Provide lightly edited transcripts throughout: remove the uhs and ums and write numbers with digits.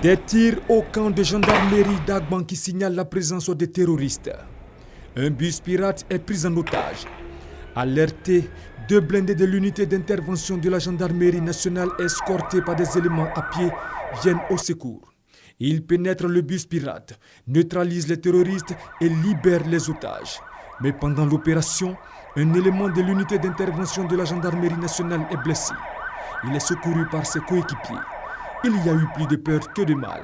Des tirs au camp de gendarmerie d'Agban qui signalent la présence des terroristes. Un bus pirate est pris en otage. Alertés, 2 blindés de l'unité d'intervention de la gendarmerie nationale escortés par des éléments à pied viennent au secours. Ils pénètrent le bus pirate, neutralisent les terroristes et libèrent les otages. Mais pendant l'opération, un élément de l'unité d'intervention de la gendarmerie nationale est blessé. Il est secouru par ses coéquipiers. Il y a eu plus de peur que de mal.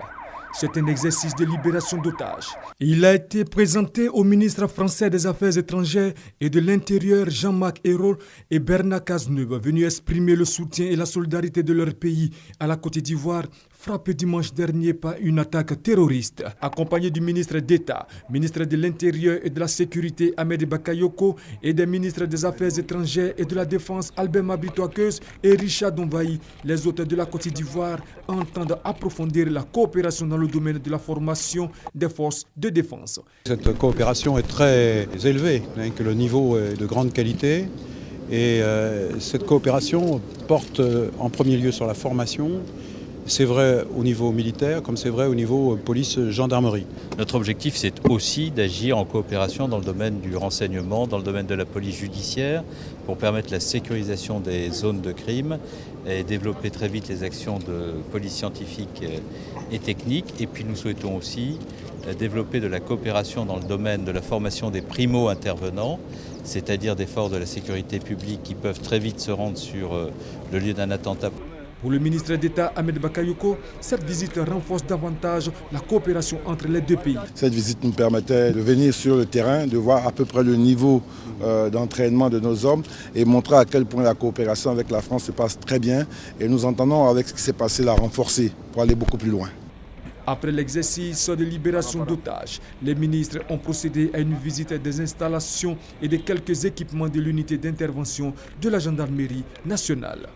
C'est un exercice de libération d'otages. Il a été présenté au ministre français des Affaires étrangères et de l'Intérieur Jean-Marc Ayrault et Bernard Cazeneuve, venus exprimer le soutien et la solidarité de leur pays à la Côte d'Ivoire, frappé dimanche dernier par une attaque terroriste. Accompagné du ministre d'État, ministre de l'Intérieur et de la Sécurité Ahmed Bakayoko et des ministres des Affaires étrangères et de la Défense Albert Mabito Akers et Richard Donvaï, les hôtes de la Côte d'Ivoire entendent approfondir la coopération dans le domaine de la formation des forces de défense. Cette coopération est très élevée, que le niveau est de grande qualité et cette coopération porte en premier lieu sur la formation. C'est vrai au niveau militaire comme c'est vrai au niveau police-gendarmerie. Notre objectif, c'est aussi d'agir en coopération dans le domaine du renseignement, dans le domaine de la police judiciaire, pour permettre la sécurisation des zones de crime et développer très vite les actions de police scientifique et technique. Et puis nous souhaitons aussi développer de la coopération dans le domaine de la formation des primo-intervenants, c'est-à-dire des forces de la sécurité publique qui peuvent très vite se rendre sur le lieu d'un attentat. Pour le ministre d'État Ahmed Bakayoko, cette visite renforce davantage la coopération entre les deux pays. Cette visite nous permettait de venir sur le terrain, de voir à peu près le niveau d'entraînement de nos hommes et montrer à quel point la coopération avec la France se passe très bien. Et nous entendons avec ce qui s'est passé la renforcer pour aller beaucoup plus loin. Après l'exercice de libération d'otages, les ministres ont procédé à une visite des installations et de quelques équipements de l'unité d'intervention de la gendarmerie nationale.